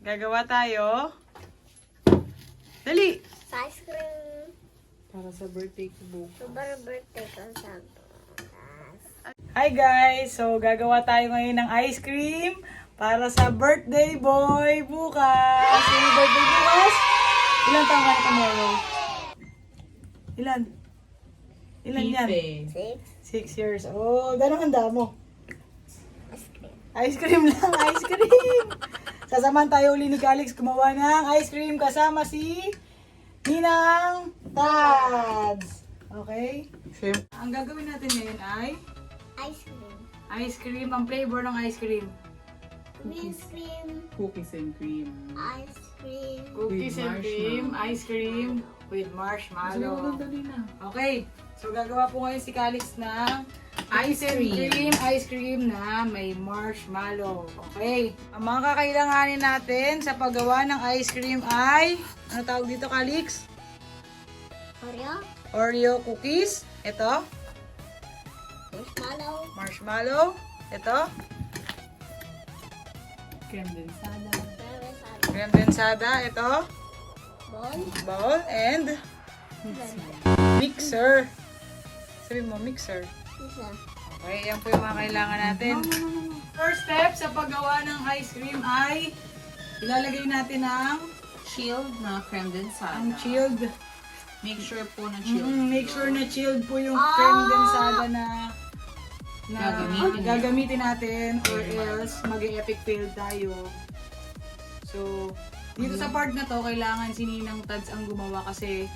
Gagawa tayo. Dali! Ice cream. Para sa birthday ko bukas. Super birthday ko sa Hi guys! So, gagawa tayo ngayon ng ice cream para sa birthday boy bukas. Yung birthday bukas? Ilan taon ka na tomorrow? Ilan? Ilan yan? 6 years. Oh, gano'ng handa mo? ice cream. Ice cream lang, ice cream! Sasamahan tayo uli ni Calix gumawa ng ice cream kasama si Ninang Tads. Okay? Ang gagawin natin ngayon ay Ice cream. ice cream. Ang flavor ng ice cream. Ice cream. Cookies and cream. Ice cream. Cookies and cream, ice cream with marshmallow. Okay. So gagawa po ngayon si Calix ng ice cream na may marshmallow. Okay. Ang mga kakailanganin natin sa paggawa ng ice cream ay, ano tawag dito, Calix? Oreo. Oreo cookies. Ito. Marshmallow. Marshmallow. Ito. Kremdensada. Kremdensada. Ito. Ball. Bowl and mixer. Sabi mo, mixer. Isa. Okay, yan po yung mga kailangan natin. First step sa paggawa ng ice cream ay ilalagay natin ang Chilled na Kremdensada. chilled. Make sure po na chilled. Make sure na chilled po yung Kremdensada na gagamitin natin or else mag-epic fail tayo. So, dito sa part na to, kailangan si Ninang Tads ang gumawa kasi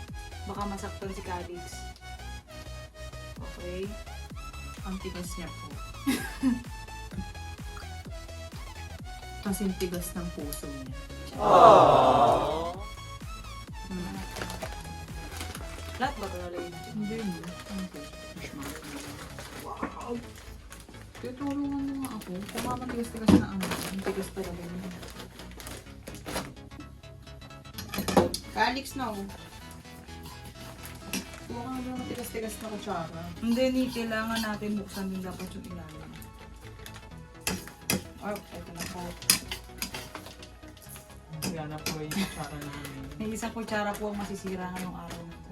baka masaktan si Calix. Okay. Ang tigas niya po. Kasing tigas ng puso niya. Lahat ba ito nalagay natin? Hindi mo. Wow! Tutulungan mo nga ako. Kung matigas-tigas na ang tigas talaga niya. Calix na oh. Huwag ka naman matigas-tigas na kutsara. Hindi, kailangan natin buksan din dapat yung ilalim. Oh, ito na po. Yan na po yung kutsara namin. May isang kutsara po ang masisira ngayong araw na ito.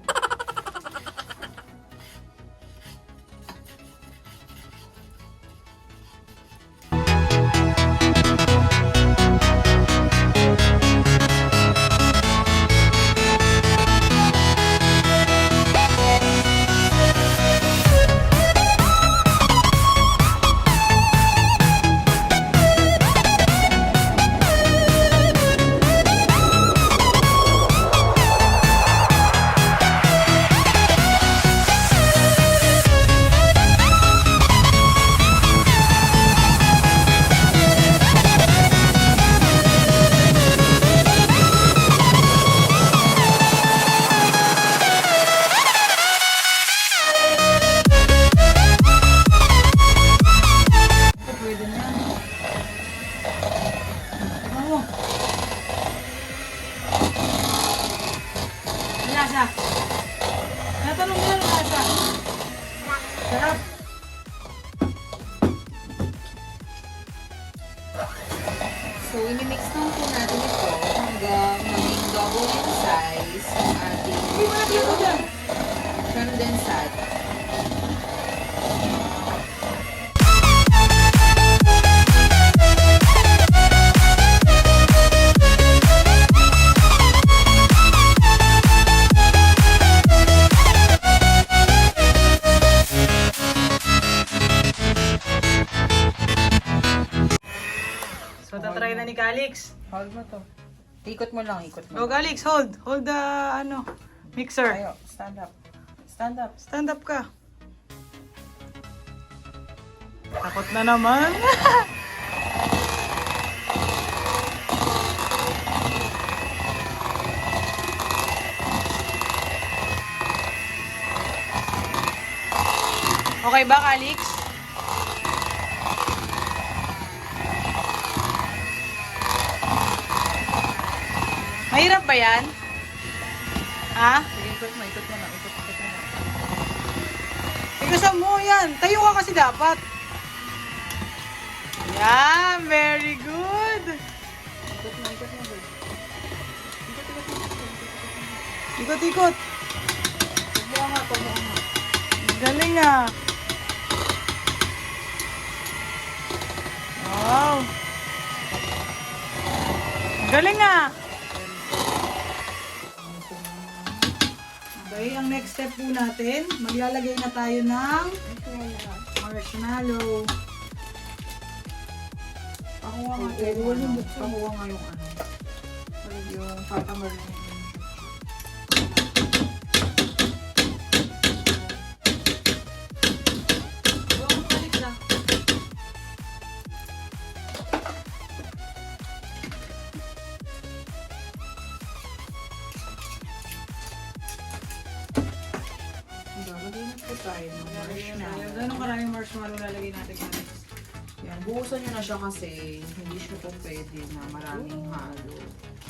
Lasa. Natanong mo ng lasa. Sarap. So, inimix lang po natin ito hanggang maging double in size ang ating Kremdensada. So, tatry na ni Calix. Hold mo to. Ikot mo lang, ikot Go, mo. Calix, hold. Hold the, mixer. Ayo, stand up. Stand up. Stand up ka. Takot na naman. Okay ba, Calix? Mahirap ba yan? Ha? Sige, ikot mo lang, ikot mo lang. Ikasan mo yan. Tayo ka kasi dapat. Yan, very good. Ikot mo, Ikot-ikot. Pagbuangat. Galing ah. Wow. Galing ah. Okay, ang next step po natin, maglalagay na tayo ng marshmallow. Pakuha nga Pakuha nga yung ano. Yung patamar na yun. Lalagay na po tayo ng marshmallow. Gano'ng karaming marshmallow lalagay natin guys? Yan, buhusan nyo na siya kasi hindi siya po pwede na maraming halo.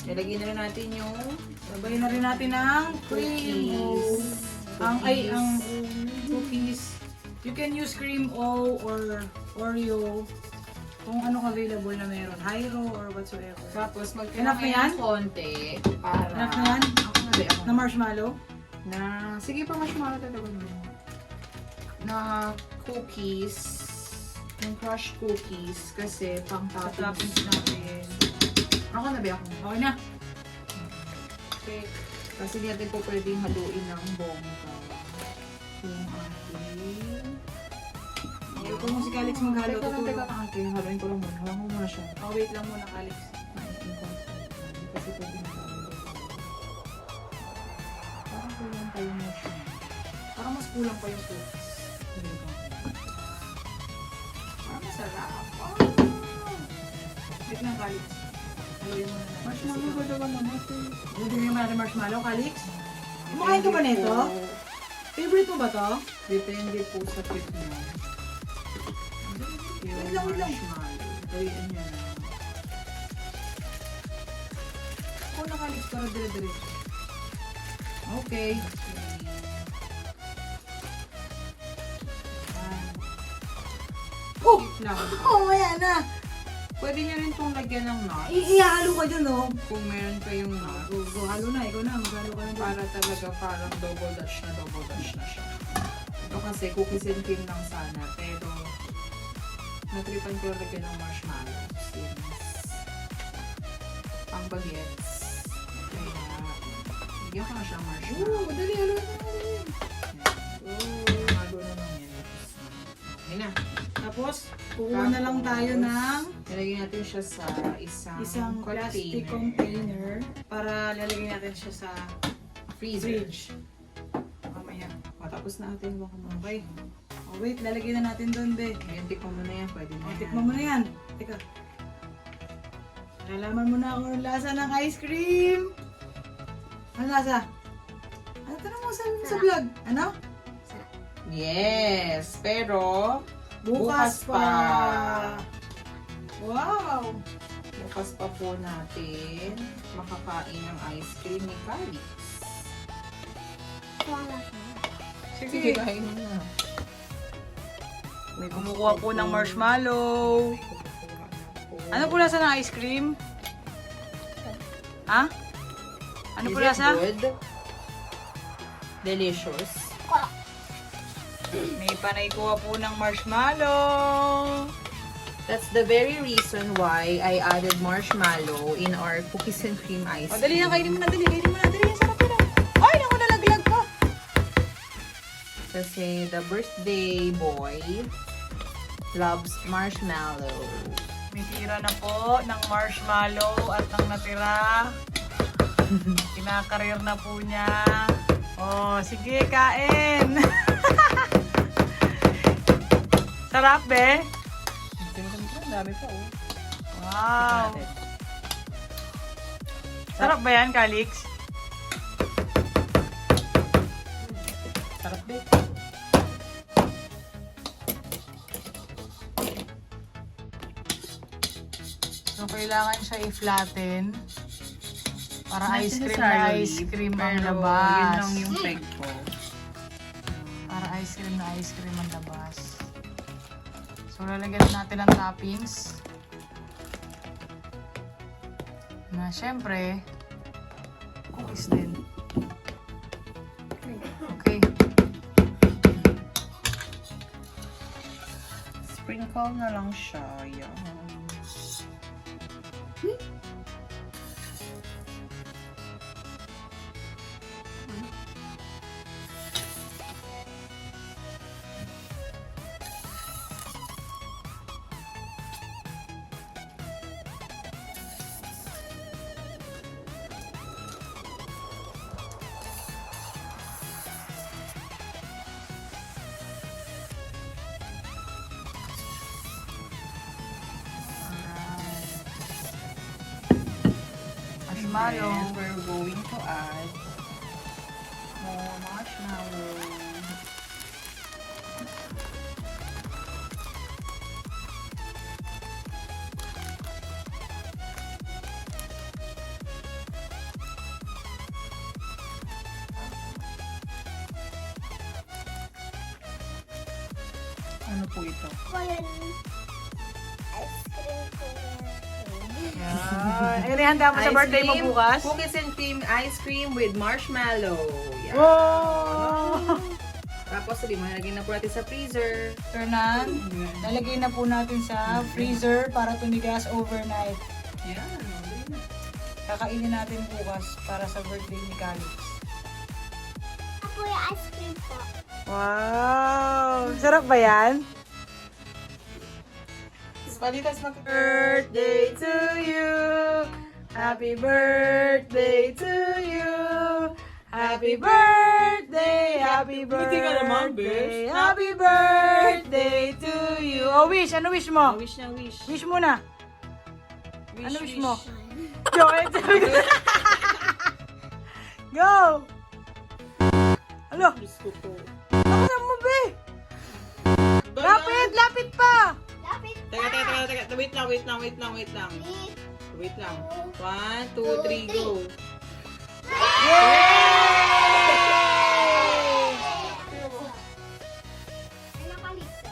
Nilagay na rin natin yung Sabay na rin natin ang cream. Ang cookies. You can use cream O or Oreo. Kung anong available na meron. Hyro or whatsoever. Tapos Enough na yan? ng konti para... Enough na yan? Ako na ba ako? Na marshmallow? Sige pa marshmallow talaga mo. Na cookies. Yung crushed cookies. Kasi pang Sa toppings. toppings natin. Ako na ba ako? Okay na. Okay. Kasi di natin po pwedeng haluin ng bongga. Yung ating... Ayaw ko mo si Calix maghalo. Teka lang ate. Haluin ko lang muna. Haluin ko muna siya. Oh, wait lang muna Calix. Kasi pwede na tayo. Parang kulang pa yung motion. Parang mas kulang pa yung cookies. Parang masarap. Wait lang Calix. Haluin mo na natin. Marshmallow ba daw naman ito? Nilagay mo natin marshmallow, Calix? Kumakain ka ba nito? Favorite mo ba to? Depende po sa tip mo. Wait lang, wait lang. Marshmallow. Tawin niya na. Ako na Calix para dire-diretso. Okay. Oh! Lang. Oh, ayan na! Pwede niya rin itong lagyan ng nuts. Ihalo ka dyan, oh. Kung meron kayong nuts. Go, halo na. Ikaw na. Maghalo ka na dyan. Para talaga parang double dutch na siya. Ito kasi cookies and cream lang sana. Pero natripan ko lagyan ng marshmallow. Since pang bagets. Kaya bigyan ko na siya marshmallow. Dali, halo na. Halo na lang yan. Okay na. Tapos, kukuha na lang tayo ng Nilagay natin siya sa isang plastic container para lalagay natin siya sa freezer. fridge. Mamaya. Matapos na natin baka Okay. Oh, wait, lalagay na natin doon, be. Ngayon, tikman mo na yan. Pwede na yan. Tikman mo na yan. Teka. Nalaman mo na ako ng lasa ng ice cream. Ano lasa? Ano tanong mo sa vlog? Ano? Yes! Pero Bukas pa. Wow! bukas pa po natin makakain ng ice cream ni Calix. Wala siya. Sige, kain mo na. May kumukuha po ng marshmallow. Ano po lasa ng ice cream? Ha? Ano po Is it lasa? good? Delicious. May panay kuha po ng marshmallow. That's the very reason why I added marshmallow in our cookies and cream ice O, dali na, cream. kainin mo na, dali. Kainin mo na, dali. Sarap yun. Ay, naku, nalaglag pa. Kasi the birthday boy loves marshmallow. May tira na po ng marshmallow at ang natira. Kinakarir na po niya. Oh, sige, kain. Sarap, be. Ang dami pa, oh. Wow. Sarap ba yan, Calix? Sarap, be. So, kailangan siya i-flatten. Para Not ice cream necessarily, na ice cream ang pero labas. yun lang yung peg ko. Para ice cream na ice cream ang labas. So, lalagyan natin ang toppings. Na, syempre, cookies din. Sabaw na lang siya. Yan. Marshmallow. And we're going to add more marshmallow. Ano po ito? Kuya, ice cream ko yan. Yan. Ay, handa mo sa birthday mo bukas? Cookies and cream ice cream with marshmallow. Yan. Wow! Tapos, sabi mo, nalagyan na po natin sa freezer. Turnan, lalagay na po natin sa freezer para tumigas overnight. Yan. Kakainin natin bukas para sa birthday ni Calix. Ako yung ice cream po. Wow! Sarap ba yan? Palitas mag Birthday to you! Happy birthday to you! Happy birthday! Happy Hindi ka naman, birthday! bes. Happy birthday to you! Oh, wish! Ano wish mo? Wish na wish. Wish mo na! Wish, Ano wish mo? Ay. Joke! Go! Ano? Diyos ko po. Ano mo, be? Lapit! Lapit pa! Lapit Teka. Wait lang. Wait. Wait lang. 1, 2, 3, go. Yay! Ano ka, Lisa?